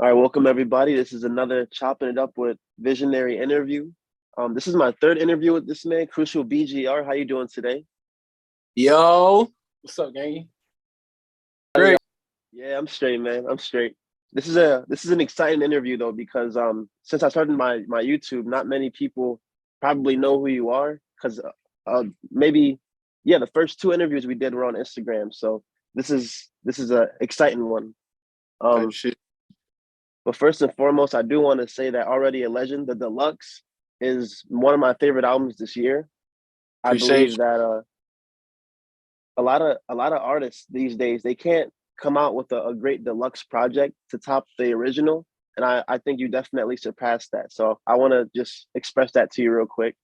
All right, welcome everybody. This is another Chopping It Up with Visionary interview. This is my third interview with this man, CrucialBGR. How you doing today? Yo, what's up, gang? Great. Yeah, I'm straight, man. I'm straight. This is an exciting interview though because since I started my YouTube, not many people probably know who you are because maybe the first two interviews we did were on Instagram. So this is a exciting one. Type Um, shit. But first and foremost, I do want to say that Already a Legend, the Deluxe, is one of my favorite albums this year. I Appreciate believe you. that a lot of artists these days they can't come out with a great deluxe project to top the original. And I think you definitely surpassed that. So I want to just express that to you real quick.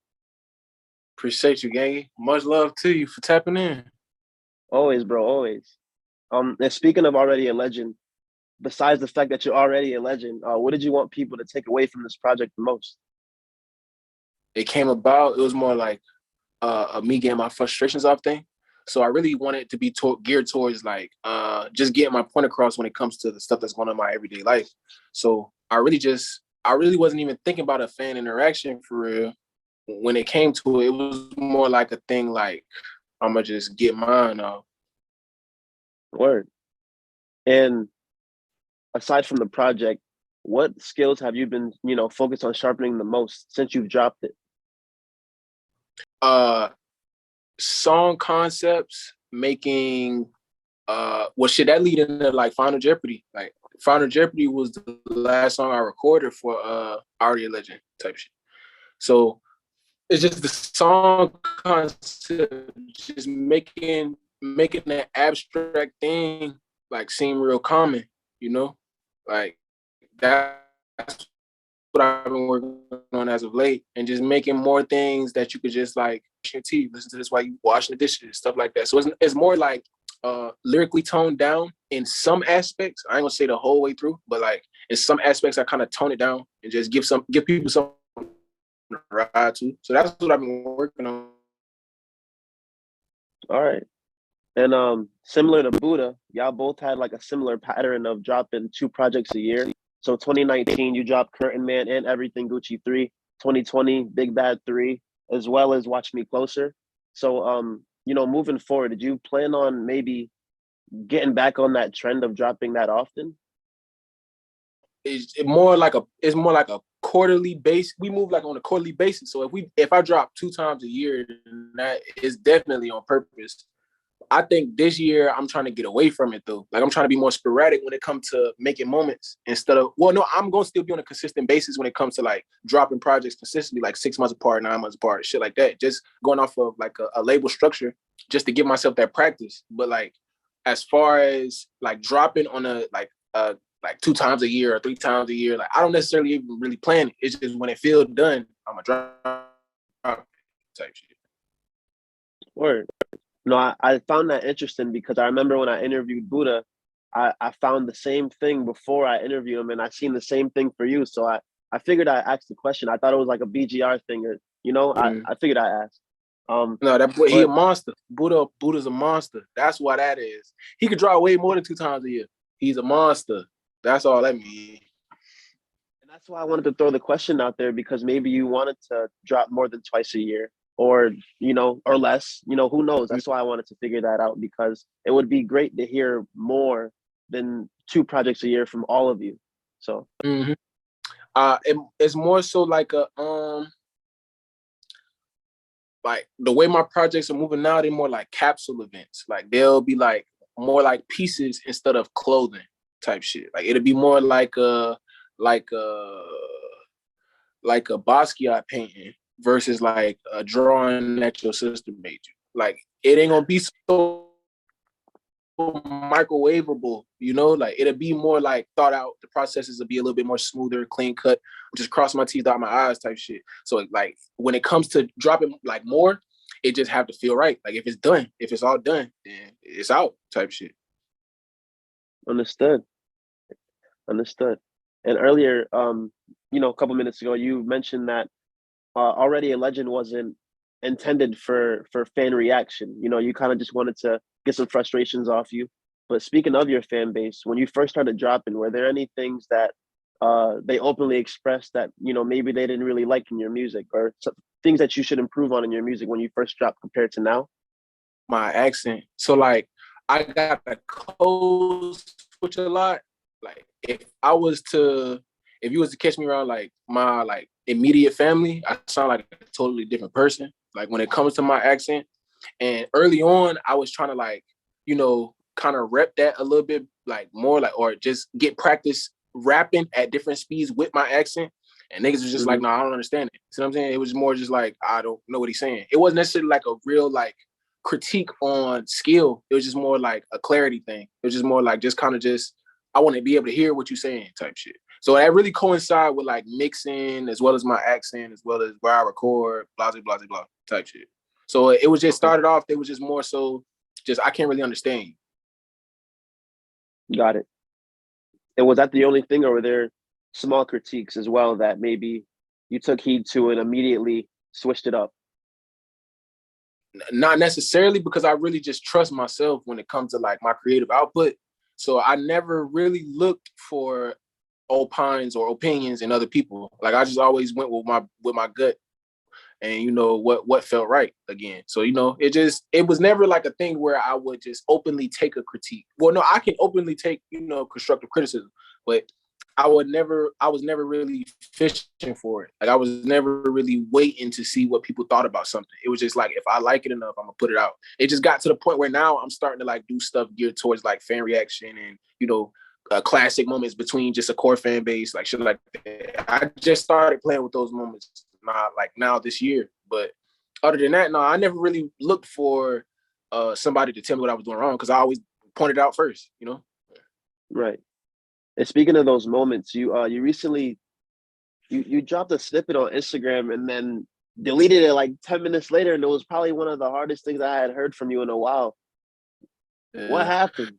Appreciate you, gang. Much love to you for tapping in. Always, bro, always. And speaking of Already a Legend, besides the fact that you're already a legend, what did you want people to take away from this project the most? It came about, it was more like me getting my frustrations off thing. So I really wanted it to be geared towards like just getting my point across when it comes to the stuff that's going on in my everyday life. So I really wasn't even thinking about a fan interaction for real. When it came to it, it was more like a thing like I'm gonna just get mine off. Word. And aside from the project, what skills have you been, focused on sharpening the most since you've dropped it? Uh Song concepts, making well shit that lead into like Final Jeopardy. Like Final Jeopardy was the last song I recorded for Already a Legend type shit. So it's just the song concept, just making that abstract thing like seem real common, you know? Like that's what I've been working on as of late, and just making more things that you could just like brush your teeth, listen to this while you washing the dishes, stuff like that. So it's more like lyrically toned down in some aspects. I ain't gonna say the whole way through, but like in some aspects, I kind of tone it down and just give people some ride to. So that's what I've been working on. All right. And similar to Buddha, y'all both had like a similar pattern of dropping two projects a year. So 2019, you dropped Curtain Man and Everything Gucci 3, 2020, Big Bad 3, as well as Watch Me Closer. So moving forward, did you plan on maybe getting back on that trend of dropping that often? It's more like a quarterly base. We move like on a quarterly basis. So if I drop 2 times a year, then that is definitely on purpose. I think this year I'm trying to get away from it though. Like I'm trying to be more sporadic when it comes to making moments instead of, well, no, I'm going to still be on a consistent basis when it comes to like dropping projects consistently, like 6 months apart, 9 months apart, shit like that. Just going off of like a label structure just to give myself that practice. But like, as far as like dropping on like 2 times a year or 3 times a year, like I don't necessarily even really plan it. It's just when it feels done, I'm going to drop type shit. Word. No, I found that interesting because I remember when I interviewed Buddha, I found the same thing before I interviewed him, and I seen the same thing for you. So I figured I asked the question. I thought it was like a BGR thing, or I figured I asked. No, that boy, he a But monster. Buddha's a monster. That's why that is. He could draw way more than 2 times a year. He's a monster. That's all that means. and that's why I wanted to throw the question out there because maybe you wanted to drop more than twice a year, or or less. Who knows? That's why I wanted to figure that out because it would be great to hear more than two projects a year from all of you. So. Mm-hmm. It's more so like like the way my projects are moving now, they're more like capsule events. Like they'll be like more like pieces instead of clothing type shit. Like it'll be more like a like a Basquiat painting versus like a drawing that your sister made you. Like it ain't gonna be so microwavable, you know, like it'll be more like thought out. The processes will be a little bit more smoother, clean cut, just cross my teeth, dot my eyes type shit. So like when it comes to dropping like more, it just have to feel right. Like if it's done, if it's all done, then it's out type shit. Understood. Understood. And earlier, a couple minutes ago, you mentioned that Already a Legend wasn't intended for fan reaction. You kind of just wanted to get some frustrations off you. But speaking of your fan base, when you first started dropping, were there any things that they openly expressed that, you know, maybe they didn't really like in your music, or things that you should improve on in your music when you first dropped compared to now? My accent. So like I got a code switch a lot. Like if you was to catch me around like my like immediate family, I sound like a totally different person. Like when it comes to my accent. And early on, I was trying to like, you know, kind of rep that a little bit, like more like, or just get practice rapping at different speeds with my accent. And niggas was just like, no, I don't understand it. See what I'm saying? It was more just like, I don't know what he's saying. It wasn't necessarily like a real like critique on skill. It was just more like a clarity thing. It was just more like just kind of just, I want to be able to hear what you're saying type shit. So that really coincide with like mixing as well as my accent, as well as where I record, blah, blah, blah, blah type shit. So it was just started off, they was just more so just, I can't really understand you. Got it. And was that the only thing, or were there small critiques as well that maybe you took heed to and immediately switched it up? Not necessarily, because I really just trust myself when it comes to like my creative output. So I never really looked for opines or opinions in other people. Like I just always went with my gut and you know what felt right again. So you know it was never like a thing where I would just openly take a critique. Well, no, I can openly take, you know, constructive criticism, but I was never really fishing for it. Like I was never really waiting to see what people thought about something. It was just like, if I like it enough, I'm gonna put it out. It just got to the point where now I'm starting to like do stuff geared towards like fan reaction and, you know, classic moments between just a core fan base, like shit like that. I just started playing with those moments not like now this year. But other than that, no, I never really looked for somebody to tell me what I was doing wrong, because I always pointed out first, you know? Right. And speaking of those moments, you recently you dropped a snippet on Instagram and then deleted it like 10 minutes later, and it was probably one of the hardest things I had heard from you in a while. What happened?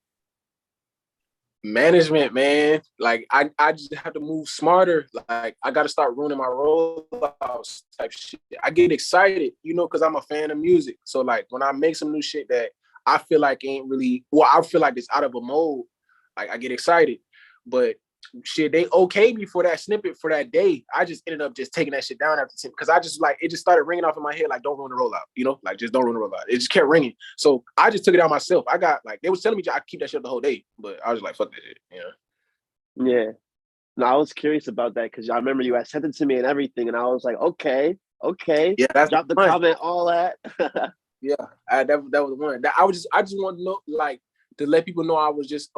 Management, man. Like I just have to move smarter. Like I got to start ruining my rollouts type shit. I get excited, you know, because I'm a fan of music. So like when I make some new shit that I feel like ain't really, well, I feel like it's out of a mold, like I get excited. But shit, they okayed me for that snippet for that day. I just ended up just taking that shit down after 10, because I just like, it just started ringing off in my head like, don't ruin the rollout, you know, like just don't ruin the rollout. It just kept ringing. So I just took it out myself. I got like, they was telling me I keep that shit the whole day, but I was like, fuck that shit, you know. Yeah. No, I was curious about that because I remember you had sent it to me and everything, and I was like, okay, Yeah, that's drop the fun. comment, all that. Yeah, that was the one. That I just want to know, like, to let people know I was just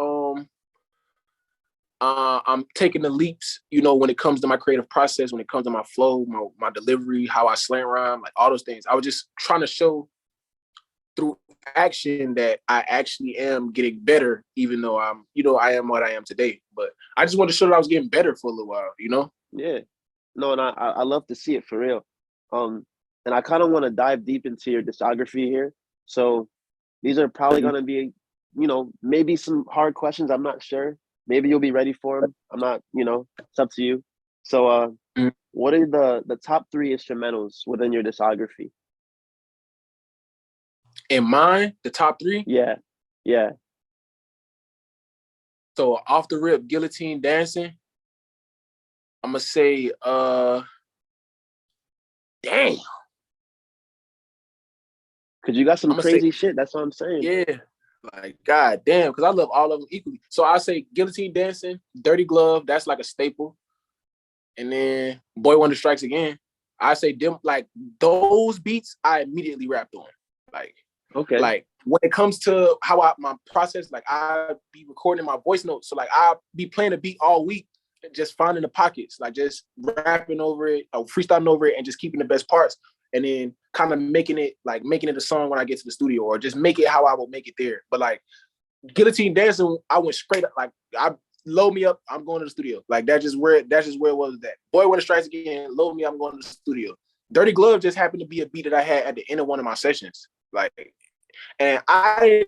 I'm taking the leaps, you know, when it comes to my creative process, when it comes to my flow, my delivery, how I slang rhyme, like all those things. I was just trying to show through action that I actually am getting better, even though I'm, you know, I am what I am today. But I just wanted to show that I was getting better for a little while, you know? Yeah. No, and I love to see it for real. And I kind of want to dive deep into your discography here. So these are probably going to be, you know, maybe some hard questions. I'm not sure. Maybe you'll be ready for them. I'm not, you know, it's up to you. So what are the top 3 instrumentals within your discography? In mine, the top 3? Yeah. Yeah. So off the rip, Guillotine Dancing. I'm gonna say damn. Cause you got some crazy shit. That's what I'm saying. Yeah. Like, god damn, because I love all of them equally. So I say Guillotine Dancing, Dirty Glove, that's like a staple. And then Boy Wonder Strikes Again. I say them, like those beats I immediately rapped on. Like, okay. Like when it comes to how my process, like I be recording my voice notes. So like I be playing a beat all week, just finding the pockets, like just rapping over it, or freestyling over it, and just keeping the best parts. And then kind of making it a song when I get to the studio, or just make it how I will make it there. But like Guillotine Dancing, I went straight up, like I load me up, I'm going to the studio. Like that's just where it was at. Boy When It Strikes Again, load me up, I'm going to the studio. Dirty Glove just happened to be a beat that I had at the end of one of my sessions. Like, and I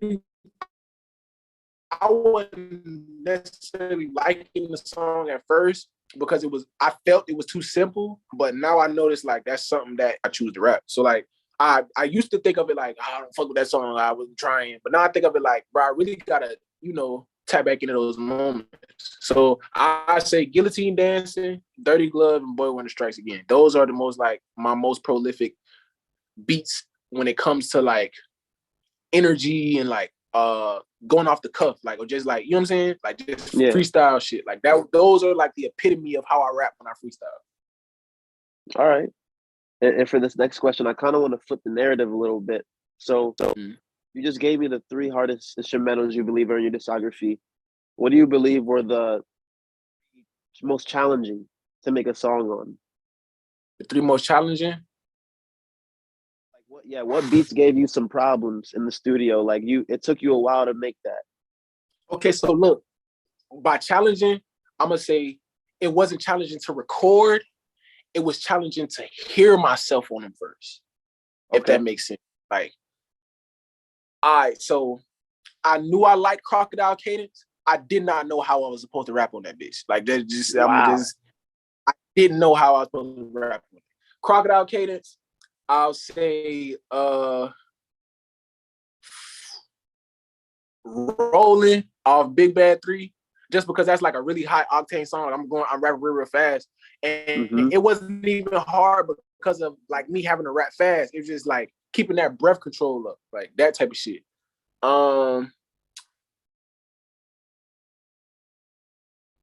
wasn't necessarily liking the song at first, because I felt it was too simple, but now I noticed like that's something that I choose to rap. So like I used to think of it like, I don't fuck with that song, I wasn't trying, but now I think of it like, bro, I really gotta, you know, tap back into those moments. So I say Guillotine Dancing, Dirty Glove, and Boy Wonder Strikes Again. Those are the most like my most prolific beats when it comes to like energy and like going off the cuff, like, or just like, you know what I'm saying? Like just freestyle shit. Like that, those are like the epitome of how I rap when I freestyle. All right. And for this next question, I kind of want to flip the narrative a little bit. So you just gave me the 3 hardest instrumentals you believe are in your discography. What do you believe were the most challenging to make a song on? The 3 most challenging? What beats gave you some problems in the studio? Like it took you a while to make that. Okay, so look, by challenging, I'm gonna say it wasn't challenging to record. It was challenging to hear myself on them first. Okay. If that makes sense. Like, so I knew I liked Crocodile Cadence. I did not know how I was supposed to rap on that bitch. Like that just, wow. I didn't know how I was supposed to rap on it. Crocodile Cadence, I'll say Rolling off Big Bad 3, just because that's like a really high octane song. I'm rapping real fast. And it wasn't even hard because of like me having to rap fast. It was just like keeping that breath control up, like that type of shit.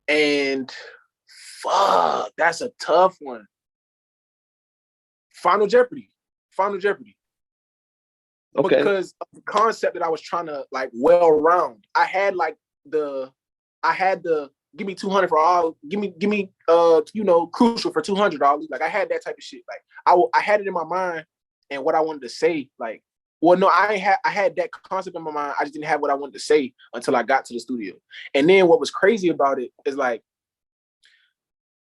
And fuck, that's a tough one. Final Jeopardy. Okay. Because of the concept that I was trying to like well round. I had the give me 200 for all, give me Crucial for $200. Like I had that type of shit. Like I had it in my mind and what I wanted to say. Like, well, no, I had that concept in my mind. I just didn't have what I wanted to say until I got to the studio. And then what was crazy about it is like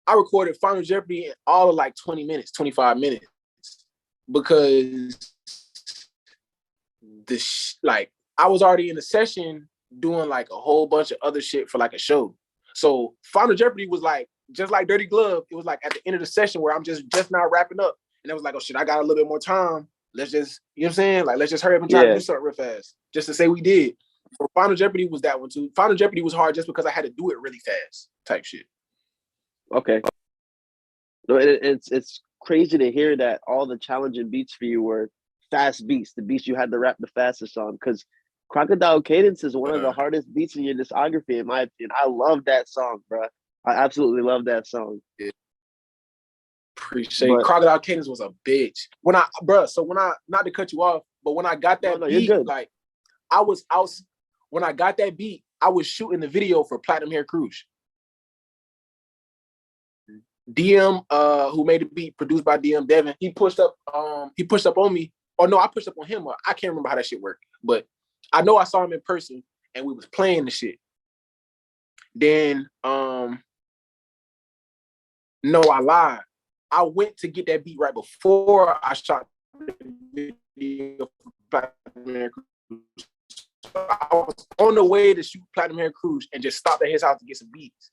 I recorded Final Jeopardy in all of like 20 minutes, 25 minutes. Because like I was already in a session doing like a whole bunch of other shit for like a show. So Final Jeopardy was like just like Dirty Glove. It was like at the end of the session where I'm just now wrapping up, and it was like, oh shit, I got a little bit more time. Let's just, you know what I'm saying? Like let's just hurry up and try to do something real fast, just to say we did. So Final Jeopardy was that one too. Final Jeopardy was hard just because I had to do it really fast, type shit. Okay. No, it's crazy to hear that all the challenging beats for you were fast beats, the beats you had to rap the fastest on, because Crocodile Cadence is one of the hardest beats in your discography, in my opinion. I love that song, bro. I absolutely love that song. Yeah. Appreciate Crocodile Cadence was a bitch. When I not to cut you off, but when I got that beat, like when I got that beat, I was shooting the video for Platinum Hair Cruise. DM, who made the beat, produced by DM Devin, he pushed up on me. Or no, I pushed up on him. I can't remember how that shit worked. But I know I saw him in person and we was playing the shit. Then no, I lied. I went to get that beat right before I shot the video for Platinum Hair Cruise. I was on the way to shoot Platinum Hair Cruise and just stopped at his house to get some beats.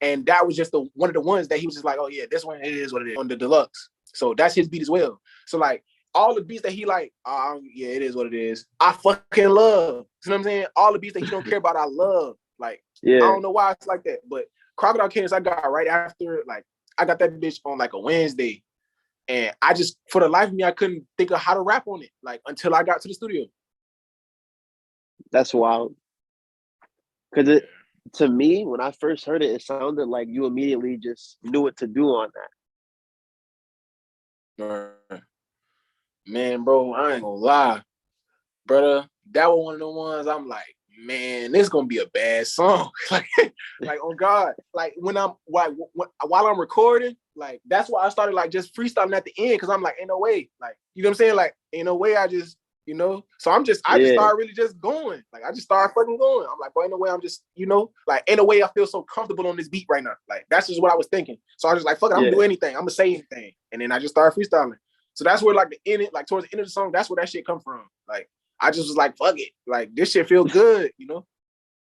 And that was just one of the ones that he was just like, oh yeah, this one, it is what it is, on the Deluxe. So that's his beat as well. So like all the beats that he like, yeah, it is what it is. I fucking love. You know what I'm saying? All the beats that he don't care about, I love. Like, I don't know why it's like that. But Crocodile Cadence, I got right after, like, I got that bitch on like a Wednesday. And I just, for the life of me, I couldn't think of how to rap on it, like, until I got to the studio. That's wild. Because to me, when I first heard it, it sounded like you immediately just knew what to do on that. Man, bro, I ain't gonna lie, brother. That was one of the ones I'm like, man, this gonna be a bad song. like oh God, like while I'm recording, like that's why I started like just freestyling at the end, because I'm like, ain't no way, like, you know what I'm saying, like ain't no way. I just, so I just started really just going, like I just started fucking going. I'm like, bro, ain't no way. I'm just, like ain't no way I feel so comfortable on this beat right now. Like that's just what I was thinking. So I was just like, fuck it, I'm gonna do anything. I'm gonna say anything, and then I just started freestyling. So that's where like towards the end of the song, that's where that shit come from. Like I just was like, fuck it, like this shit feel good,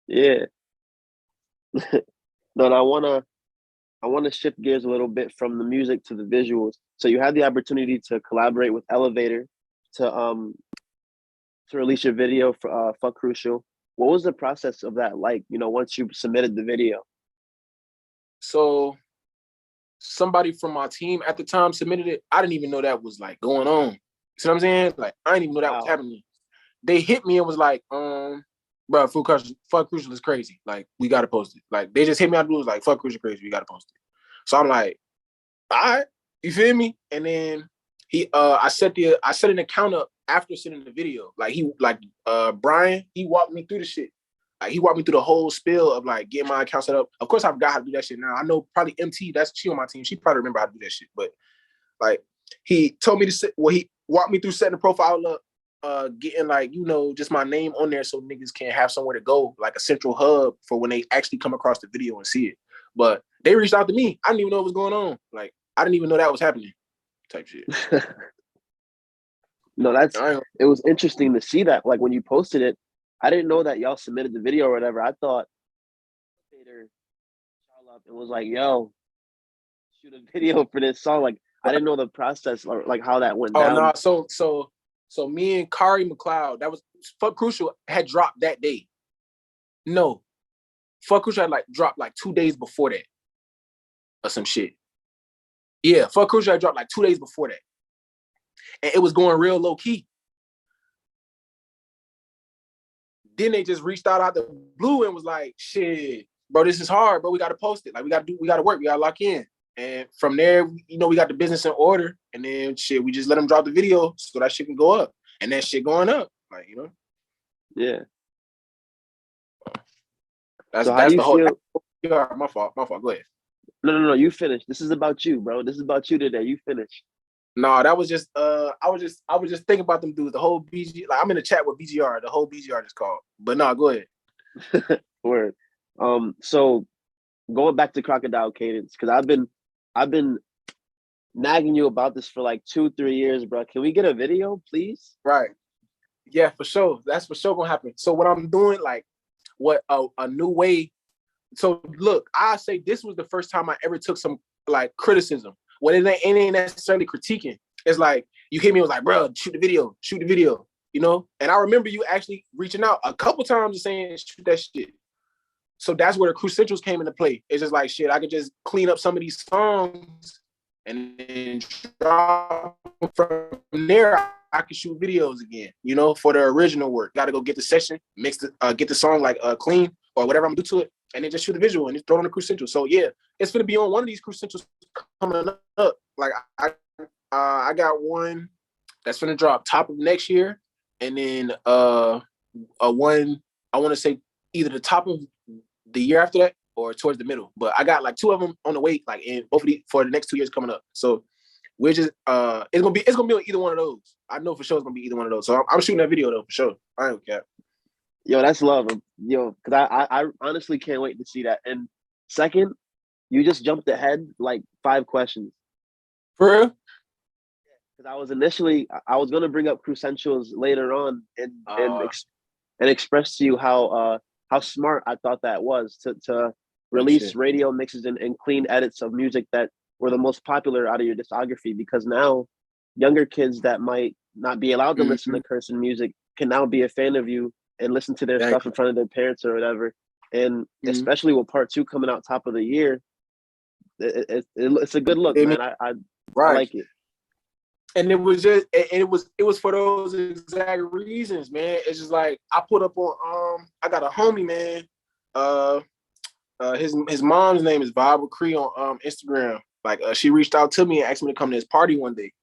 Yeah. No, I wanna shift gears a little bit from the music to the visuals. So you had the opportunity to collaborate with Elevator to release your video for Fuck Crucial. what was the process of that like? You know, once you submitted the video. So somebody from my team at the time submitted it. I didn't even know that was like going on. You see what I'm saying? Like I didn't even know that was happening. They hit me and was like, bro, fuck Crucial is crazy. Like we gotta post it. Like they just hit me out of the blue, was like, fuck Crucial crazy, we gotta post it. So I'm like, all right, you feel me? And then I set an account up after sending the video. Like Brian, he walked me through the shit. Like he walked me through the whole spiel of like getting my account set up. Of course, I forgot how to do that shit now. I know probably MT, she on my team. She probably remember how to do that shit. But like he told me he walked me through setting the profile up, getting like, you know, just my name on there so niggas can have somewhere to go, like a central hub for when they actually come across the video and see it. But they reached out to me. I didn't even know what was going on. Like I didn't even know that was happening. Type shit. No, it was interesting to see that. Like when you posted it, I didn't know that y'all submitted the video or whatever. I thought it was like, yo, shoot a video for this song. Like I didn't know the process or like how that went down. Oh no, so me and Kari McLeod, that was Fuck Crucial had dropped that day. No. Fuck Crucial had like dropped like 2 days before that. Or some shit. Yeah, Fuck Crucial had dropped like 2 days before that. And it was going real low key. Then they just reached out the blue and was like, shit, bro, this is hard, bro. We got to post it. Like, we got to work. We got to lock in. And from there, you know, we got the business in order. And then, shit, we just let them drop the video so that shit can go up. And that shit going up. Like, you know? Yeah. That's so how do you the whole... feel? My fault. Go ahead. No. You finish. This is about you, bro. This is about you today. You finish. No, that was just I was just thinking about them dudes. The whole BG, like I'm in a chat with BGR. The whole BGR just called. But no, go ahead. Word. So going back to Crocodile Cadence, because I've been nagging you about this for like 2-3 years, bro. Can we get a video, please? Right. Yeah, for sure. That's for sure gonna happen. So what I'm doing, like, what a new way. So look, I say this was the first time I ever took some like criticism. When it ain't necessarily critiquing. It's like you hit me, it was like, bro, shoot the video, you know? And I remember you actually reaching out a couple times and saying, shoot that shit. So that's where the Crucials came into play. It's just like, shit, I could just clean up some of these songs and then drop from there. I could shoot videos again, you know, for the original work. Got to go get the session, get the song like clean or whatever I'm gonna do to it, and then just shoot the visual and just throw it on the Crucial. So yeah, it's gonna be on one of these Crucials coming up. Like I got one that's gonna drop top of next year, and then one I want to say either the top of the year after that or towards the middle. But I got like 2 of them on the way, like in both of these for the next 2 years coming up. So we're just it's gonna be on either one of those. I know for sure it's gonna be either one of those. So I'm shooting that video though for sure. I don't care. Yo, that's love. Yo, because I honestly can't wait to see that. And second, you just jumped ahead like 5 questions. For real? Because I was gonna bring up Crucials later on and express to you how smart I thought that was to release radio mixes and clean edits of music that were the most popular out of your discography, because now younger kids that might not be allowed to listen to cursing music can now be a fan of you and listen to their stuff in front of their parents or whatever. And especially with part 2 coming out top of the year, it's a good look, man. I like it. And it was for those exact reasons, man. It's just like I put up on I got a homie, man. His mom's name is Vibe Cree on Instagram. Like she reached out to me and asked me to come to his party one day.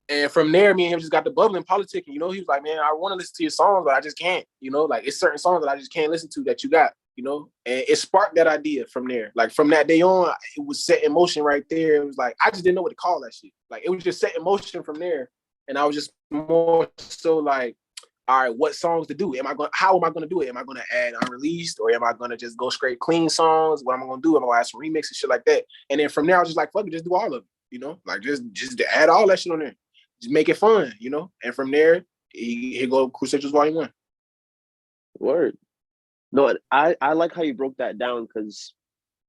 And from there, me and him just got the bubbling politicking. You know, he was like, man, I want to listen to your songs, but I just can't. You know, like it's certain songs that I just can't listen to that you got, you know? And it sparked that idea from there. Like from that day on, it was set in motion right there. It was like, I just didn't know what to call that shit. Like it was just set in motion from there. And I was just more so like, all right, what songs to do? How am I gonna do it? Am I gonna add unreleased, or am I gonna just go straight clean songs? What am I gonna do? Am I gonna add some remixes and shit like that? And then from there, I was just like, fuck it, just do all of it, you know? Like just add all that shit on there. Just make it fun, you know? And from there, he go Crucials Volume 1. Word. No, I like how you broke that down, because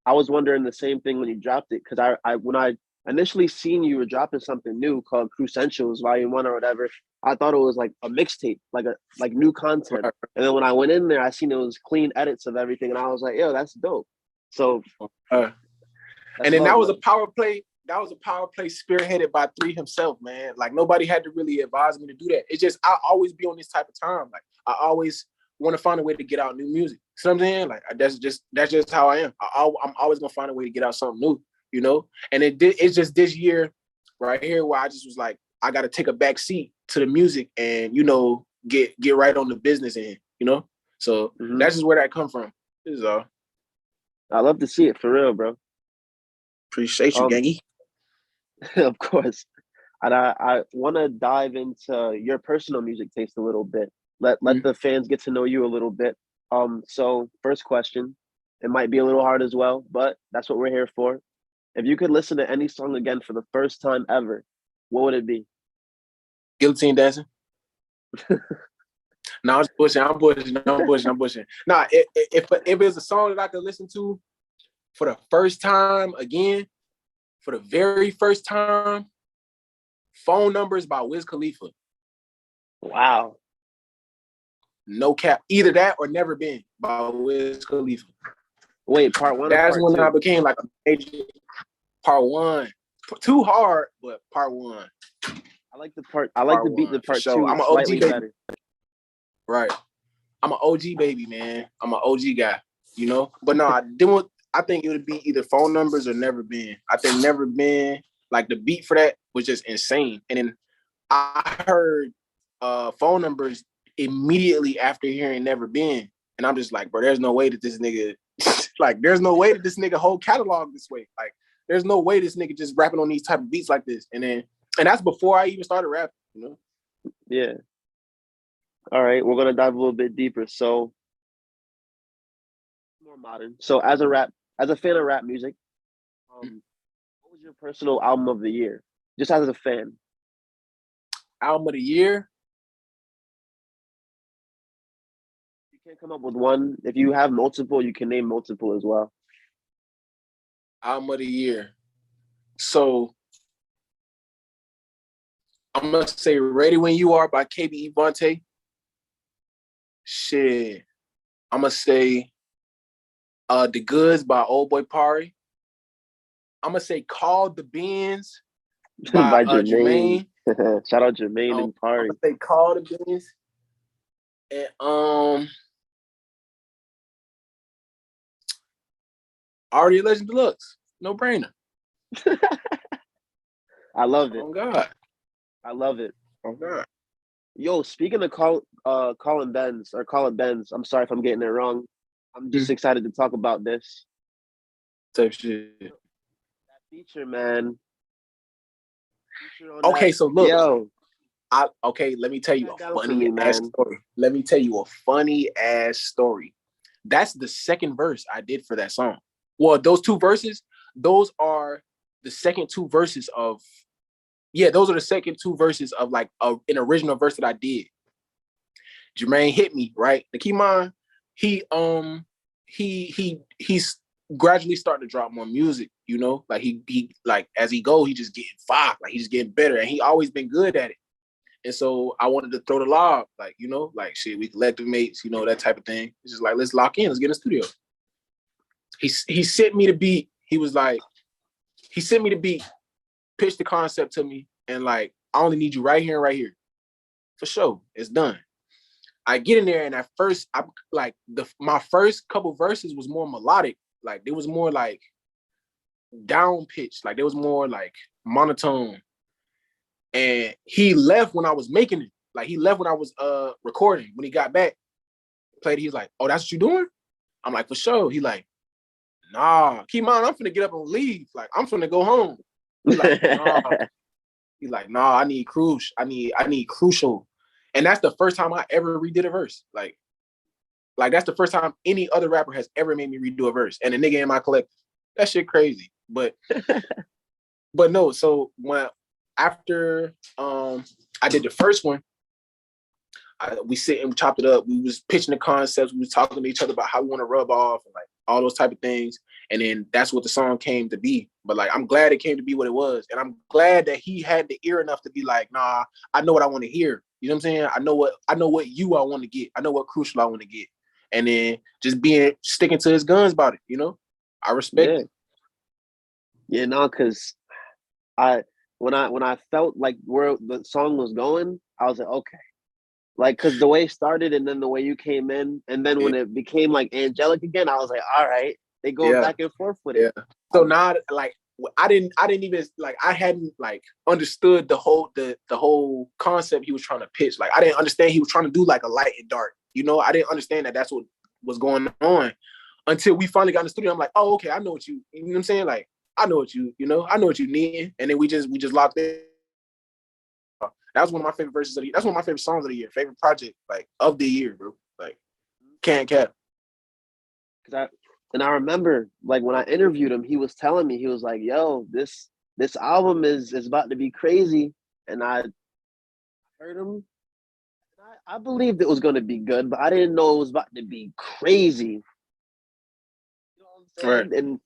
I was wondering the same thing when you dropped it, because when I initially seen you were dropping something new called Crucials Volume 1 or whatever, I thought it was like a mixtape, like new content. Right. And then when I went in there, I seen it was clean edits of everything, and I was like, yo, that's dope. So And then love, that was man. a power play. That was a power play spearheaded by 3 himself, man. Like nobody had to really advise me to do that. It's just I always be on this type of time. Like I always want to find a way to get out new music. See what I'm saying? Like that's just how I am. I'm always gonna find a way to get out something new, you know. And it's just this year right here where I just was like, I got to take a back seat to the music and get right on the business end, you know. So that's just where that come from. This is all. I love to see it for real, bro. Appreciate you, gangy. Of course. And I want to dive into your personal music taste a little bit. Let the fans get to know you a little bit. So first question, it might be a little hard as well, but that's what we're here for. If you could listen to any song again for the first time ever, what would it be? Guillotine Dancing. No, I'm pushing. I'm pushing. Nah, if it's a song that I could listen to for the first time again, for the very first time, Phone Numbers by Wiz Khalifa. Wow. No cap. Either that or Never Been by Wiz Khalifa. Wait, part one or That's part when two? I became like a major. Part one. Too hard, but part one. I like the beat the part sure. two I'm an slightly OG baby. better. Right. I'm an OG baby, man. I'm an OG guy, you know? But no, I think it would be either Phone Numbers or Never Been. I think Never Been, like the beat for that was just insane. And then I heard Phone Numbers immediately after hearing Never Been. And I'm just like, bro, there's no way that this nigga, there's no way that this nigga whole catalog this way. Like, there's no way this nigga just rapping on these type of beats like this. And that's before I even started rapping, you know? Yeah. All right, we're gonna dive a little bit deeper. So more modern. So as a fan of rap music, what was your personal album of the year? Just as a fan. Album of the year? You can't come up with one. If you have multiple, you can name multiple as well. Album of the year. So I'm gonna say Ready When You Are by KB Evante. Shit. I'm gonna say The Goods by Old Boy Pari. I'm gonna say Call the Benz by Jermaine. Shout out Jermaine and Pari. I'm gonna say Call the Benz. And Already a Legend Deluxe. No brainer. I love it. Oh God. I love it. Oh God. Yo, speaking of Colin Benz or Colin Benz, I'm sorry if I'm getting it wrong. I'm just excited to talk about this. Type shit. That feature, man. Okay, so look. Yo. Let me tell you a funny ass story. Let me tell you a funny ass story. That's the second verse I did for that song. Well, those two verses, those are the second two verses of those are the second two verses of like an original verse that I did. Jermaine hit me, right? Now keep in mind, he's gradually starting to drop more music, you know? Like he like as he go, he just getting fire, like he's just getting better. And he always been good at it. And so I wanted to throw the lob, like, you know, like shit, we collective mates, you know, that type of thing. It's just like, let's lock in, let's get in the studio. He sent me the beat. He sent me the beat, pitched the concept to me, and like, I only need you right here and right here. For sure, it's done. I get in there, and at first, my first couple verses was more melodic. Like, it was more like down pitched. Like, it was more like monotone. And he left when I was making it. Like, he left when I was recording. When he got back, played it, he's like, oh, that's what you doing? I'm like, for sure. He like, nah, keep in mind, I'm finna get up and leave. Like, I'm finna go home. He's like, nah. He's like, nah, I need Crucial. And that's the first time I ever redid a verse. Like that's the first time any other rapper has ever made me redo a verse. And a nigga in my collective. That shit crazy. But no, so after I did the first one, we sit and we chopped it up. We was pitching the concepts. We was talking to each other about how we want to rub off and like all those type of things. And then that's what the song came to be. But like, I'm glad it came to be what it was. And I'm glad that he had the ear enough to be like, nah, I know what I want to hear. You know what I'm saying? I know what I want to get. I know what Crucial I want to get. And then just sticking to his guns about it, you know? I respect it. Yeah, no, because when I felt like where the song was going, I was like, okay. Like, because the way it started and then the way you came in, and then when it became like angelic again, I was like, all right, they go back and forth with it. So now, like, I didn't even like, I hadn't like understood the whole concept he was trying to pitch. Like, I didn't understand he was trying to do like a light and dark. You know, I didn't understand that that's what was going on until we finally got in the studio. I'm like, oh, okay, I know what you know what I'm saying? Like, I know what you need. And then we just locked in. That was one of my favorite verses that's one of my favorite songs of the year, favorite project, like, of the year, bro. Like, can't cap. And I remember, like, when I interviewed him, he was telling me, he was like, yo, this album is about to be crazy. And I heard him. I believed it was going to be good, but I didn't know it was about to be crazy. You know what I'm saying? Right. And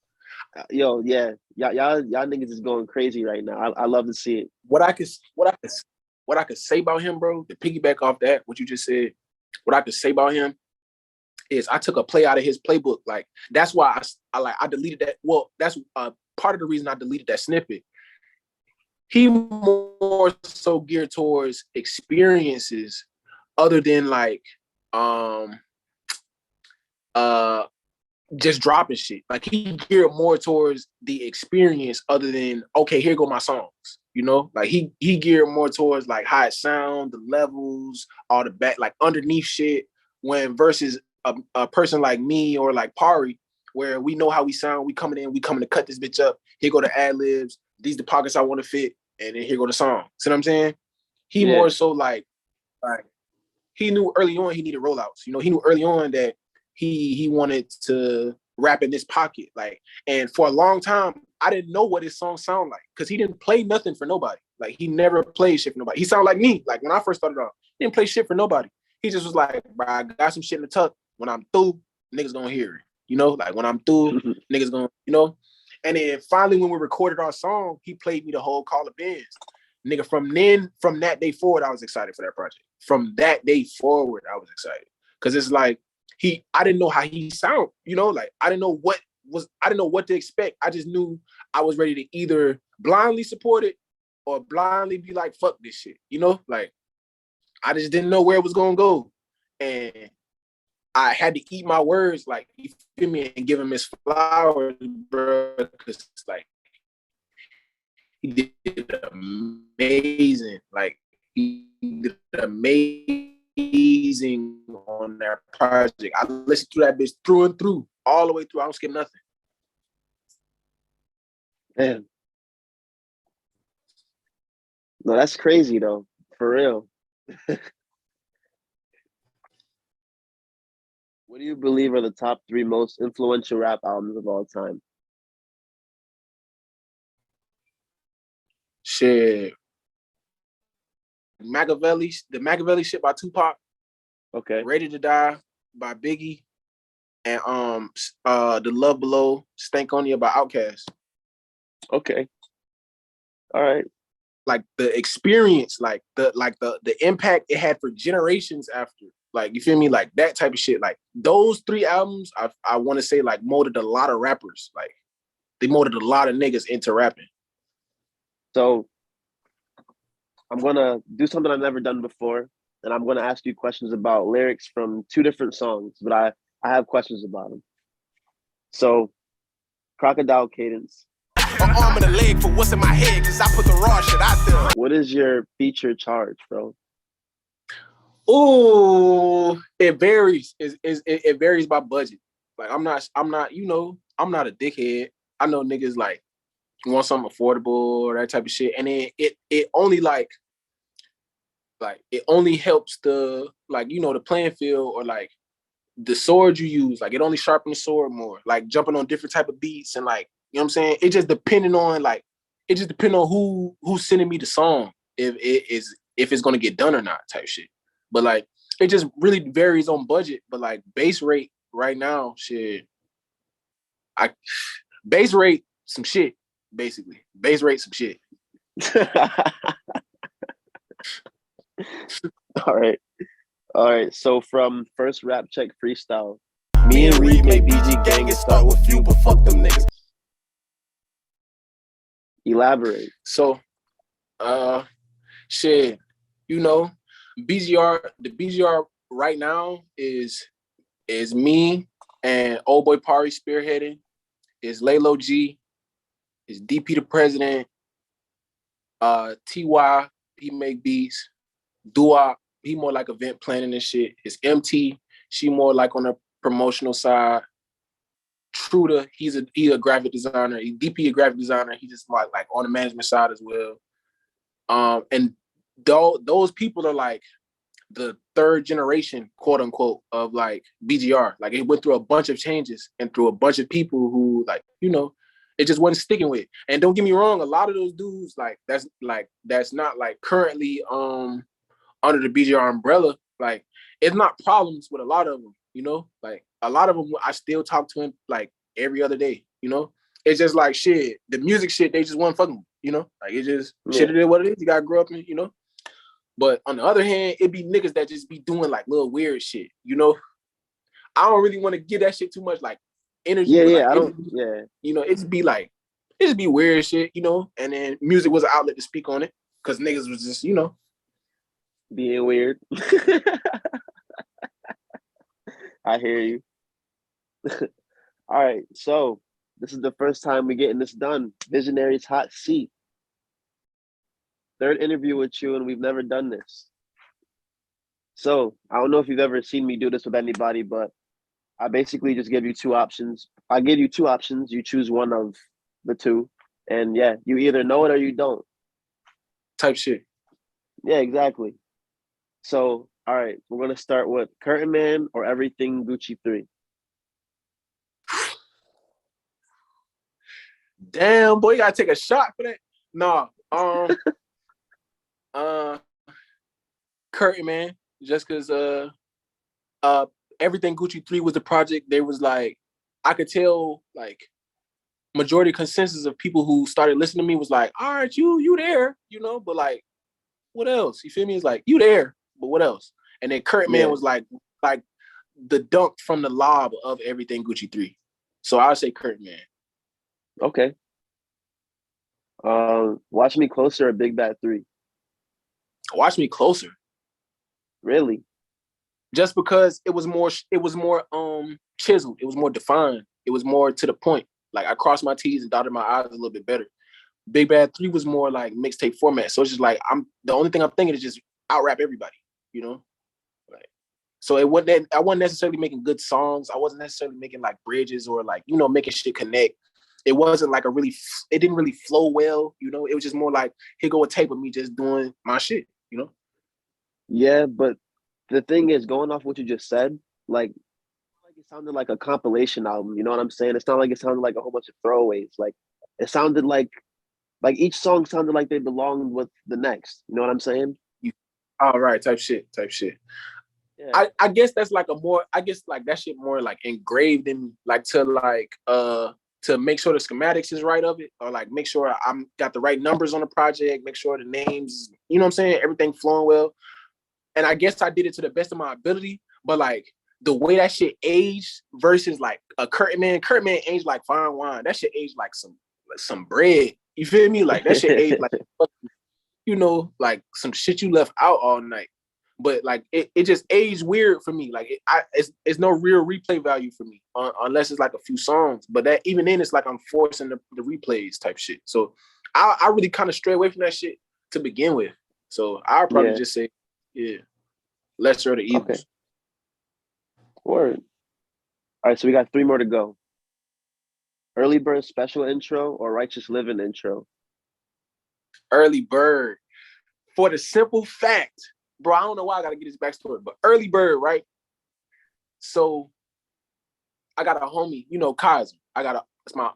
yo, yeah, y'all niggas is going crazy right now. I love to see it. What I could say about him, bro, to piggyback off that, what you just said, what I could say about him is I took a play out of his playbook. Like, that's why I deleted that. Well, that's part of the reason I deleted that snippet. He more so geared towards experiences other than like just dropping shit. Like, he geared more towards the experience other than, okay, here go my songs. You know, like he geared more towards like how it sound, the levels, all the back, like underneath shit. When versus a person like me or like Pari, where we know how we sound, we coming to cut this bitch up. Here go the ad libs. These the pockets I want to fit, and then here go the song. See what I'm saying? He more so like he knew early on he needed rollouts. You know, he knew early on that he wanted to rap in this pocket. Like, and for a long time, I didn't know what his songs sound like because he didn't play nothing for nobody. Like, he never played shit for nobody. He sounded like me. Like, when I first started off, he didn't play shit for nobody. He just was like, bro, I got some shit in the tuck. When I'm through, niggas gonna hear it. You know, like, when I'm through, niggas gonna, you know. And then finally, when we recorded our song, he played me the whole Call of Benz. Nigga, from that day forward, I was excited for that project. From that day forward, I was excited. Cause it's like, I didn't know how he sound, you know, like, I didn't know what to expect. I just knew I was ready to either blindly support it or blindly be like, fuck this shit, you know? Like, I just didn't know where it was gonna go. And I had to eat my words, like, you feel me, and give him his flowers, bro, because it's like, he did amazing. Like, he did amazing on that project. I listened to that bitch through and through, all the way through. I don't skip nothing. Man. No, that's crazy though, for real. What do you believe are the top 3 most influential rap albums of all time? Shit. The Machiavelli shit by Tupac. Okay. Ready to Die by Biggie. And The Love Below, Stankonia by Outkast. Okay. All right. Like, the experience, like the impact it had for generations after. Like, you feel me? Like, that type of shit. Like, those 3 albums, I want to say, like, molded a lot of rappers. Like, they molded a lot of niggas into rapping. So I'm gonna do something I've never done before, and I'm gonna ask you questions about lyrics from 2 different songs, but I have questions about them. So, Crocodile, Cadence. An arm and a leg for what's in my head, cause I put the raw shit out there. What is your feature charge, bro? Oh, it varies. It varies by budget. Like, I'm not, you know, I'm not a dickhead. I know niggas like want something affordable or that type of shit. And then it only like it only helps the, like, you know, the playing field, or like the sword you use. Like, it only sharpens the sword more. Like, jumping on different type of beats and, like, you know what I'm saying? It just depending on who's sending me the song, if it's gonna get done or not, type shit. But like, it just really varies on budget. But like, base rate right now, shit, I base rate some shit, basically. Base rate some shit. All right. So from first rap check freestyle, me and Reed make BG gang and start with you, but fuck them niggas. Elaborate. So, shit, you know, BGR, the BGR right now is me and old boy Pari spearheading, is Laylo G, is DP the president, TY, he make beats, Dua, he more like event planning and shit. It's MT, she more like on the promotional side. Truda, he's a graphic designer. DP a graphic designer. He just like on the management side as well. And those people are like the third generation, quote unquote, of like BGR. Like it went through a bunch of changes and through a bunch of people who like, you know, it just wasn't sticking with. And don't get me wrong, a lot of those dudes that's not like currently under the BGR umbrella. Like it's not problems with a lot of them, you know, like a lot of them, I still talk to him like every other day, you know. It's just like shit, the music shit, they just weren't fucking, you know, like it just shit, it is what it is. You gotta grow up in, you know. But on the other hand, it be niggas that just be doing like little weird shit, you know. I don't really want to give that shit too much like energy. Yeah, like, you know, it just be weird shit, you know. And then music was an outlet to speak on it because niggas was just, you know, being weird. I hear you. All right, so this is the first time we're getting this done. Visionary's hot seat. Third interview with you, and we've never done this. So I don't know if you've ever seen me do this with anybody, but I basically just give you two options. I give you two options. You choose one of the two, and yeah, you either know it or you don't. Type shit. Yeah, exactly. So, all right, we're gonna start with Curtain Man or Everything Gucci 3. Damn, boy, you gotta take a shot for that. Nah, Curtain Man, just because Everything Gucci 3 was the project. There was like, I could tell like majority consensus of people who started listening to me was like, all right, you there, you know, but like, what else? You feel me? It's like, you there, but what else? And then Curtain Man was like the dunk from the lob of Everything Gucci 3. So I'll say Curtain Man. Okay. Watch Me Closer or Big Bad 3? Watch Me Closer. Really? Just because it was more chiseled, it was more defined, it was more to the point. Like I crossed my T's and dotted my I's a little bit better. Big Bad 3 was more like mixtape format. So it's just like the only thing I'm thinking is just out rap everybody, you know? Like, so I wasn't necessarily making good songs. I wasn't necessarily making like bridges or like, you know, making shit connect. It wasn't like it didn't really flow well, you know? It was just more like, here go a tape of me just doing my shit, you know? Yeah, but the thing is, going off what you just said, like it sounded like a compilation album. You know what I'm saying? It's not like it sounded like a whole bunch of throwaways. Like it sounded like each song sounded like they belonged with the next. You know what I'm saying? All right, type shit. Yeah. I guess that's like that shit more like engraved in like to make sure the schematics is right of it, or like make sure I'm got the right numbers on the project, make sure the names, you know what I'm saying, everything flowing well. And I guess I did it to the best of my ability, but like the way that shit aged versus like a Curtain Man aged like fine wine. That shit aged like some bread. You feel me? Like that shit aged like, you know, like some shit you left out all night. But like it just aged weird for me. Like it's no real replay value for me unless it's like a few songs. But that even then it's like I'm forcing the replays type shit. So I really kind of stray away from that shit to begin with. So I'll probably just say, yeah, lesser of the evils. Okay. Word. All right, so we got 3 more to go. Early Bird special intro or Righteous Living intro? Early Bird. For the simple fact, bro, I don't know why I gotta get this backstory, but Early Bird, right? So I got a homie, you know, Kaiser. That's my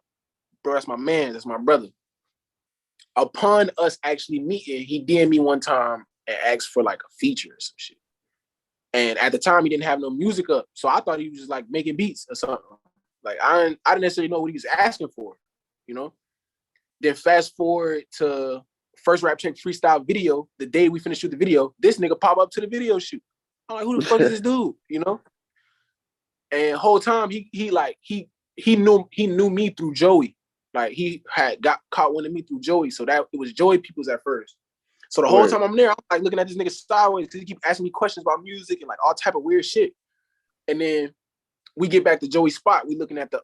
man, that's my brother. Upon us actually meeting, he DM'd me one time and asked for like a feature or some shit. And at the time, he didn't have no music up. So I thought he was just like making beats or something. Like I didn't necessarily know what he was asking for, you know. Then fast forward to first rap check freestyle video. The day we finished shooting the video, this nigga pop up to the video shoot. I'm like, who the fuck is this dude? You know. And whole time he knew me through Joey. Like he had got caught winning me through Joey. So that it was Joey Peoples at first. So the whole time I'm there, I'm like looking at this nigga sideways because he keep asking me questions about music and like all type of weird shit. And then we get back to Joey's spot. We looking at the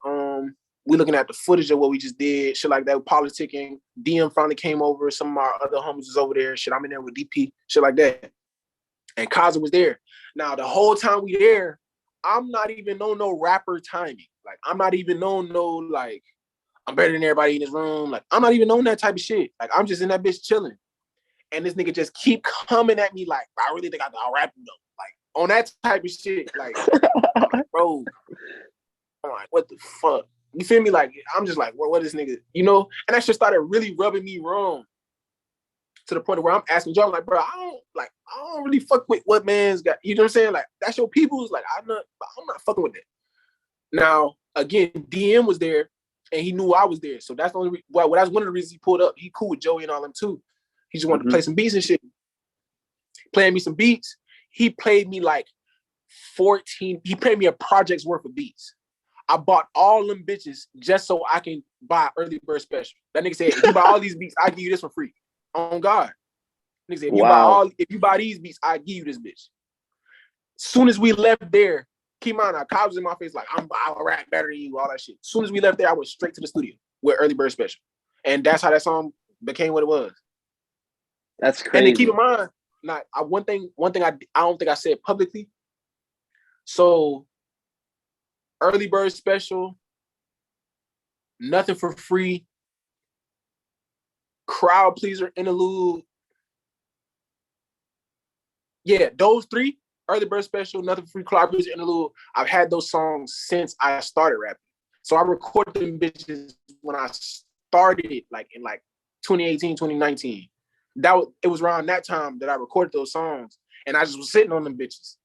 footage of what we just did, shit like that, with politicking. DM finally came over. Some of our other homies was over there. Shit, I'm in there with DP, shit like that. And Kaza was there. Now the whole time we there, I'm not even no rapper timing. Like I'm not even no like I'm better than everybody in this room. Like I'm not even on that type of shit. Like I'm just in that bitch chilling. And this nigga just keep coming at me like, I really think I'll rap though. Like on that type of shit. Like, I'm like, bro, I'm like, what the fuck? You feel me? Like I'm just like, what is this nigga? You know? And that shit started really rubbing me wrong. To the point where I'm asking Joe, like, bro, I don't really fuck with what man's got. You know what I'm saying? Like, that's your people's. Like, I'm not fucking with that. Now, again, DM was there, and he knew I was there. So that's the only. Well, that's one of the reasons he pulled up. He cool with Joey and all them too. He just wanted to play some beats and shit. Playing me some beats. He played me like 14. He played me a project's worth of beats. I bought all them bitches just so I can buy early bird special. That nigga said, if you buy all these beats, I give you this for free. On God. Nigga said, if you buy these beats, I give you this bitch. Soon as we left there, keep in mind, Kyle was in my face like, I'll rap better than you, all that shit. Soon as we left there, I went straight to the studio with early bird special. And that's how that song became what it was. That's crazy. And then keep in mind, one thing I don't think I said publicly. So early bird special, nothing for free, crowd pleaser interlude. Yeah, those three, early bird special, nothing for free, crowd pleaser interlude. I've had those songs since I started rapping. So I recorded them bitches when I started, like in like 2018, 2019. It was around that time that I recorded those songs, and I just was sitting on them bitches.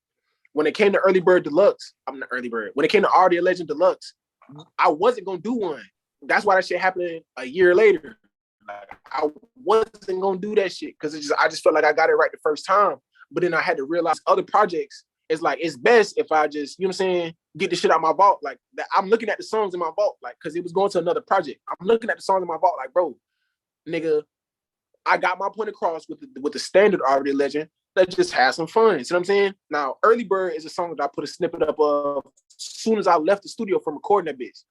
When it came to Early Bird Deluxe, I'm not Early Bird. When it came to Audio Legend Deluxe, I wasn't gonna do one. That's why that shit happened a year later. Like, I wasn't gonna do that shit because I just felt like I got it right the first time. But then I had to realize other projects. It's like it's best if I just, you know what I'm saying, get the shit out of my vault. Like that, I'm looking at the songs in my vault, like because it was going to another project. I'm looking at the songs in my vault, like, bro, nigga, I got my point across with the standard Audio Legend. Let's just have some fun. See what I'm saying? Now, Early Bird is a song that I put a snippet up of as soon as I left the studio from recording that bitch.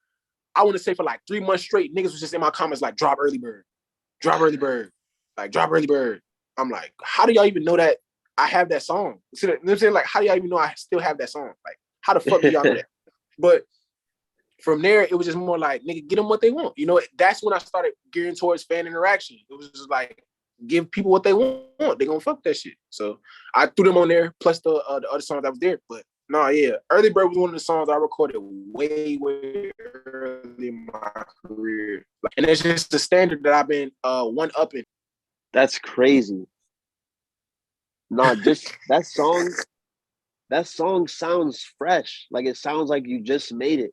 I want to say for like 3 months straight, niggas was just in my comments like, drop Early Bird. Drop Early Bird. Like, drop Early Bird. I'm like, how do y'all even know that I have that song? See, you know what I'm saying? Like, how do y'all even know I still have that song? Like, how the fuck do y'all know that? But from there, it was just more like, nigga, get them what they want. You know, that's when I started gearing towards fan interaction. It was just like, give people what they want. They gonna fuck that shit. So I threw them on there, plus the other songs that was there. But no, yeah, Early Bird was one of the songs I recorded way early in my career, and it's just the standard that I've been one upping. That's crazy. Nah, just that song. That song sounds fresh. Like it sounds like you just made it.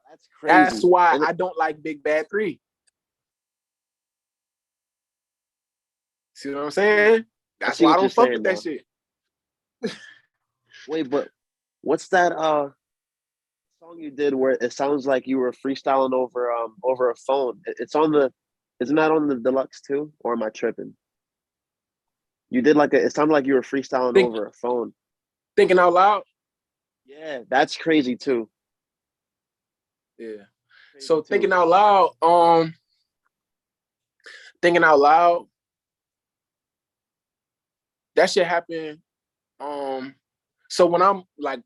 That's crazy. That's why I don't like Big Bad 3. See what I'm saying? That's why I don't fuck with that shit. Wait, but what's that song you did where it sounds like you were freestyling over a phone? Isn't that on the Deluxe too? Or am I tripping? You did it sounded like you were freestyling over a phone. Thinking Out Loud? Yeah, that's crazy too. Yeah. So Thinking Out Loud, Thinking Out Loud, that shit happened. So when I'm like,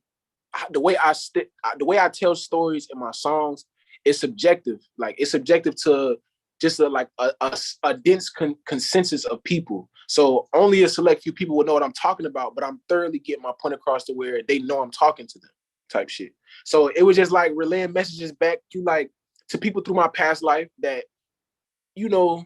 the way I tell stories in my songs is subjective. Like it's subjective to just a dense consensus of people. So only a select few people will know what I'm talking about, but I'm thoroughly getting my point across to where they know I'm talking to them type shit. So it was just like relaying messages back to people through my past life that, you know,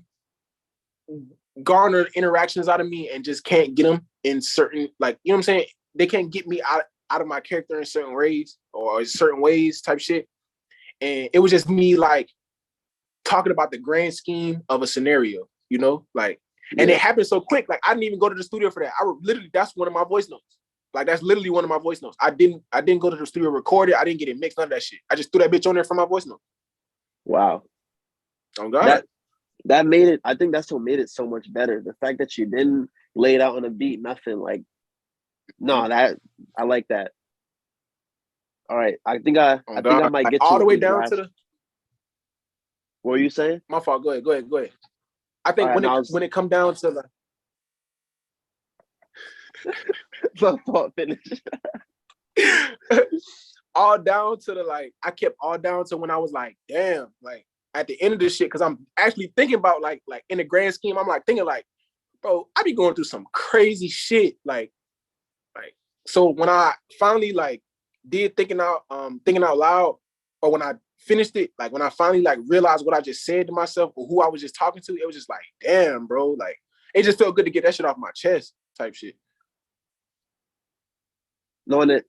garnered interactions out of me and just can't get them in certain, like, you know what I'm saying? They can't get me out of my character in certain ways or certain ways type shit. And it was just me like talking about the grand scheme of a scenario, you know, like, and it happened so quick. Like I didn't even go to the studio for that. That's one of my voice notes. Like that's literally one of my voice notes. I didn't go to the studio, record it. I didn't get it mixed, none of that shit. I just threw that bitch on there for my voice note. Wow. Oh God. That made it, I think that's what made it so much better. The fact that you didn't lay it out on a beat, nothing like, no, that, I like that. All right. I think I might get all you the way with down last. to the. What were you saying? My fault. Go ahead. I think when it come down to the. My fault. Finish. All down to the like, I kept all down to when I was like, damn, like at the end of this shit, because I'm actually thinking about like in the grand scheme, I'm like thinking like, bro, I be going through some crazy shit. Like, so when I finally like did thinking out loud, or when I finished it, like when I finally like realized what I just said to myself or who I was just talking to, it was just like, damn, bro, like it just felt good to get that shit off my chest type shit. Knowing it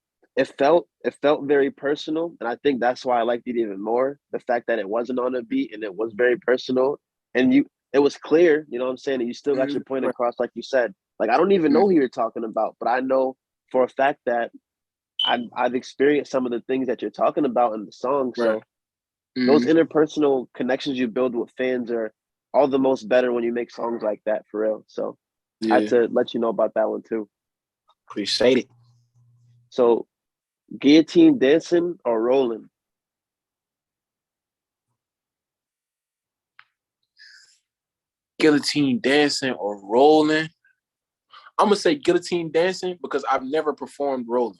felt very personal, and I think that's why I liked it even more. The fact that it wasn't on a beat and it was very personal, and it was clear, you know what I'm saying, and you still got your point across, like you said. Like I don't even know who you're talking about, but I know for a fact that I've experienced some of the things that you're talking about in the song. So those interpersonal connections you build with fans are all the most better when you make songs like that, for real. So I had to let you know about that one too. Appreciate it. So guillotine dancing or rolling? Guillotine dancing or rolling? I'm gonna say guillotine dancing because I've never performed rolling.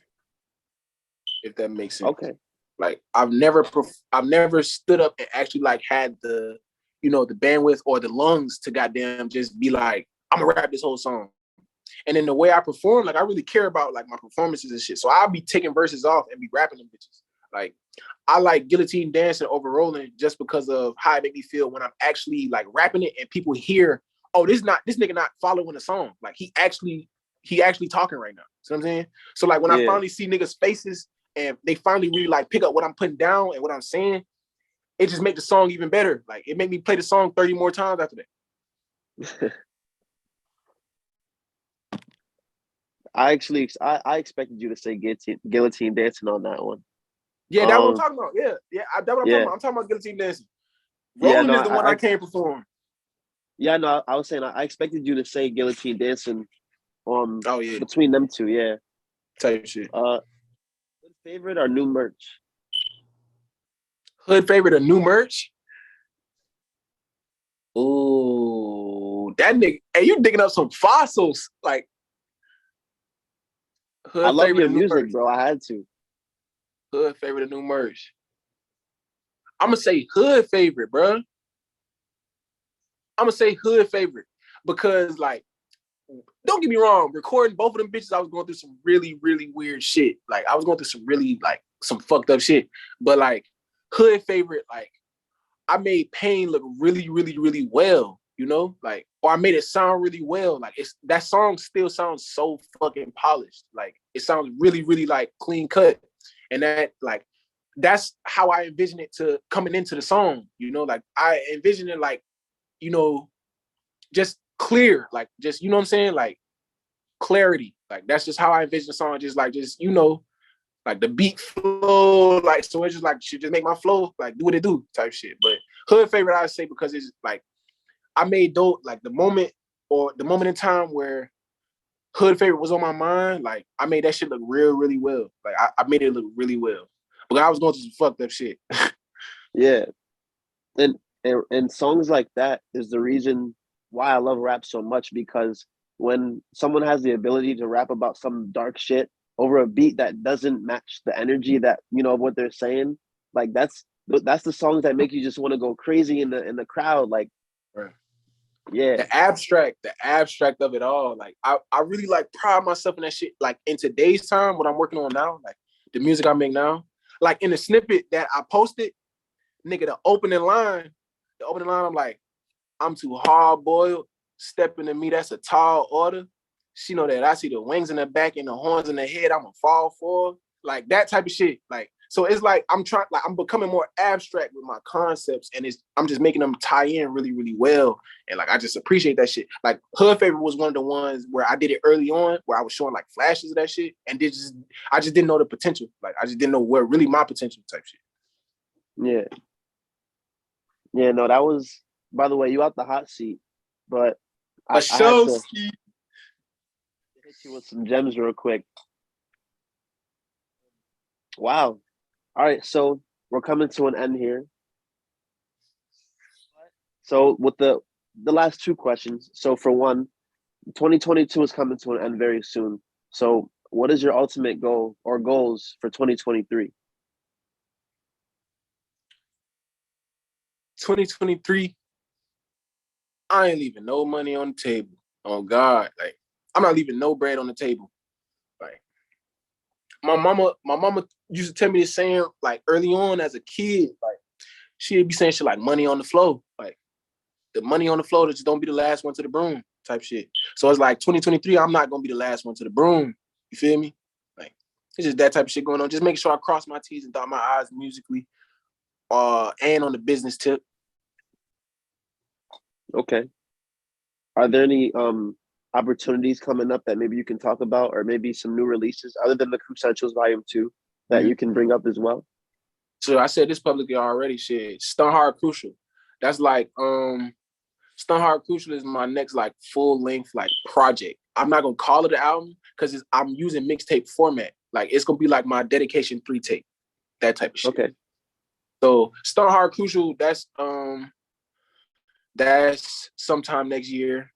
If that makes sense. Okay. Like I've never stood up and actually like had the, you know, the bandwidth or the lungs to goddamn just be like, I'm gonna rap this whole song. And then the way I perform, like I really care about like my performances and shit. So I'll be taking verses off and be rapping them bitches. Like I like guillotine dancing over rolling just because of how it make me feel when I'm actually like rapping it and people hear, oh, this nigga not following the song. Like he actually talking right now. See what I'm saying? So like when I finally see niggas' faces and they finally really like pick up what I'm putting down and what I'm saying, it just make the song even better. Like it made me play the song 30 more times after that. I expected you to say guillotine dancing on that one. Yeah, that's what I'm talking about. Yeah, that's what I'm talking about. I'm talking about guillotine dancing. Rolling is the one I can't perform. Yeah, no, I was saying I expected you to say guillotine dancing. Oh yeah, between them two, yeah. Type shit. Hood favorite or new merch? Hood favorite or new merch? Ooh, that nigga. Hey, you digging up some fossils? Like, hood I love your music, bro. I had to. Hood favorite or new merch? I'm gonna say hood favorite, bro. I'm gonna say hood favorite because, like, don't get me wrong, recording both of them bitches, I was going through some really, really weird shit. Like, I was going through some really, like, some fucked up shit. But, like, hood favorite, like, I made Pain look really, really, really well, you know? Like, or I made it sound really well. Like, that song still sounds so fucking polished. Like, it sounds really, really, like, clean cut. And that, like, that's how I envision it to coming into the song, you know? Like, I envision it, like, you know, just clear, like, just, you know what I'm saying? Like, clarity. Like, that's just how I envision the song. Just, you know, like the beat flow, like, so it's just like, should just make my flow, like, do what it do type shit. But hood favorite, I say, because it's like, I made those, like, the moment in time where hood favorite was on my mind, like, I made that shit look really well. Like, I made it look really well. But I was going through some fucked up shit. Yeah. And songs like that is the reason why I love rap so much, because when someone has the ability to rap about some dark shit over a beat that doesn't match the energy that, you know, of what they're saying, like that's the songs that make you just want to go crazy in the crowd. Like, right. Yeah. The abstract of it all. Like, I really, like, pride myself in that shit. Like, in today's time, what I'm working on now, like the music I make now, like in the snippet that I posted, nigga, the opening line, I'm like, I'm too hard boiled. Stepping to me, that's a tall order. She know that I see the wings in the back and the horns in the head, I'ma fall for. Like, that type of shit. Like, So it's like I'm becoming more abstract with my concepts, and I'm just making them tie in really, really well. And like I just appreciate that shit. Like Hood Favorite was one of the ones where I did it early on, where I was showing like flashes of that shit, and I just didn't know the potential. Like I just didn't know where really my potential type shit. Yeah. Yeah, no, that was, by the way, you out the hot seat, but I had to hit you with some gems real quick. Wow. All right, so we're coming to an end here. So with the last two questions. So for one, 2022 is coming to an end very soon. So what is your ultimate goal or goals for 2023? 2023, I ain't leaving no money on the table. Oh God, like I'm not leaving no bread on the table. Like my mama used to tell me this saying like early on as a kid, like she'd be saying shit like money on the flow, like the money on the flow, just don't be the last one to the broom type shit. So it's like 2023, I'm not gonna be the last one to the broom. You feel me? Like it's just that type of shit going on. Just making sure I cross my T's and dot my I's musically, and on the business tip. Okay. Are there any opportunities coming up that maybe you can talk about, or maybe some new releases other than the Crucial Volume 2 that you can bring up as well? So I said this publicly already, shit. Stunt Hard Crucial. That's like Stunt Hard Crucial is my next like full length like project. I'm not gonna call it an album because I'm using mixtape format. Like it's gonna be like my dedication 3 tape, that type of shit. Okay. So Stunt Hard Crucial, that's sometime next year,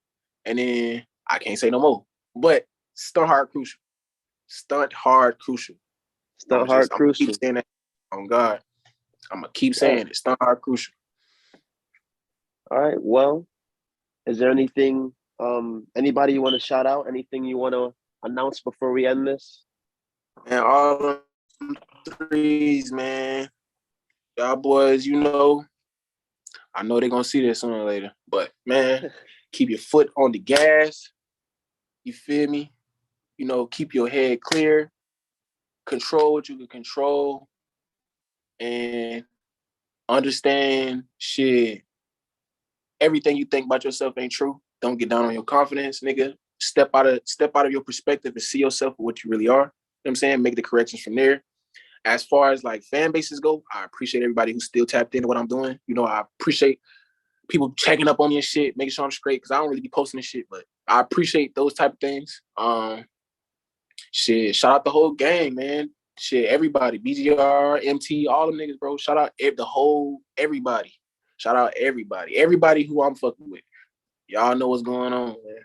and then I can't say no more. But Stunt Hard Crucial. Stunt Hard Crucial. Stunt Hard Crucial. Keep saying that. Oh God. I'm gonna keep saying it. Stunt Hard Crucial. All right. Well, is there anything, anybody you want to shout out? Anything you want to announce before we end this? And all them threes, man. Y'all boys, you know, I know they're gonna see this sooner or later, but man, keep your foot on the gas. You feel me? You know, keep your head clear. Control what you can control, and understand shit. Everything you think about yourself ain't true. Don't get down on your confidence, nigga. Step out of your perspective and see yourself for what you really are. You know what I'm saying? Make the corrections from there. As far as like fan bases go, I appreciate everybody who's still tapped into what I'm doing. You know, I appreciate people checking up on me and shit, making sure I'm straight, because I don't really be posting this shit, but I appreciate those type of things. Shit, shout out the whole gang, man. Shit, everybody, BGR, MT, all them niggas, bro. Shout out everybody. Shout out everybody who I'm fucking with. Y'all know what's going on, man.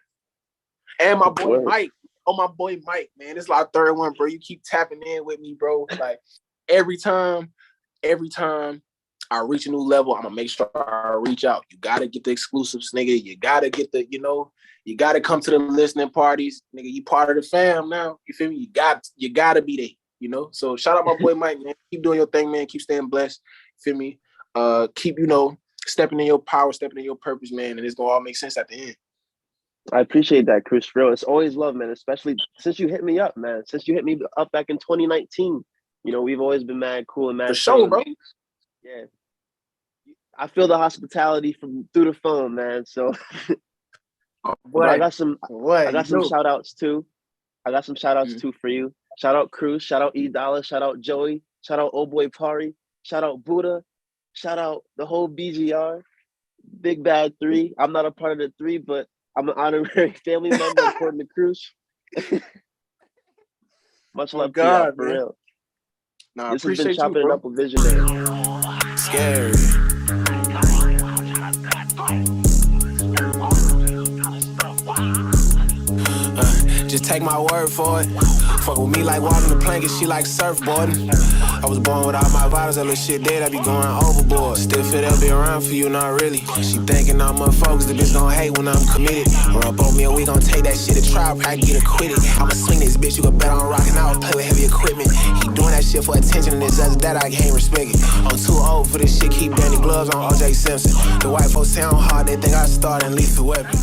And my boy Mike. Oh, my boy Mike, man. It's like third one, bro. You keep tapping in with me, bro. Like every time I reach a new level, I'm gonna make sure I reach out. You gotta get the exclusives, nigga. You gotta get the, you gotta come to the listening parties, nigga. You part of the fam now. You feel me? You gotta be there, So shout out my boy Mike, man. Keep doing your thing, man. Keep staying blessed. You feel me? Keep, stepping in your power, stepping in your purpose, man, and it's gonna all make sense at the end. I appreciate that, Chris. For real, it's always love, man. Especially since you hit me up, man. Since you hit me up back in 2019, we've always been mad cool and mad. For sure, bro. Yeah, I feel the hospitality through the phone, man. So, I got some shout outs too. Too for you. Shout out Cruz. Shout out E-Dollar. Shout out Joey. Shout out Old Boy Pari. Shout out Buddha. Shout out the whole BGR. Big Bad 3. I'm not a part of the 3, but I'm an honorary family member according to Cruz. Much love to y'all, for real. Nah, this has been Chopping It Up with Visionary. Scary. Just take my word for it. Fuck with me like walking the plank and she like surfboarding. I was born with all my vitals, that little shit dead, I be going overboard. Still feel they'll be around for you, not really. She thinking I'm unfocused, the bitch gon' hate when I'm committed. Run up on me and we gon' take that shit to trial, probably get acquitted. I'ma swing this bitch, you can bet on rockin' out, play with heavy equipment. He doing that shit for attention and it's just that I can't respect it. I'm too old for this shit, keep Danny gloves on OJ Simpson. The white folks sound hard, they think I started in lethal weapon.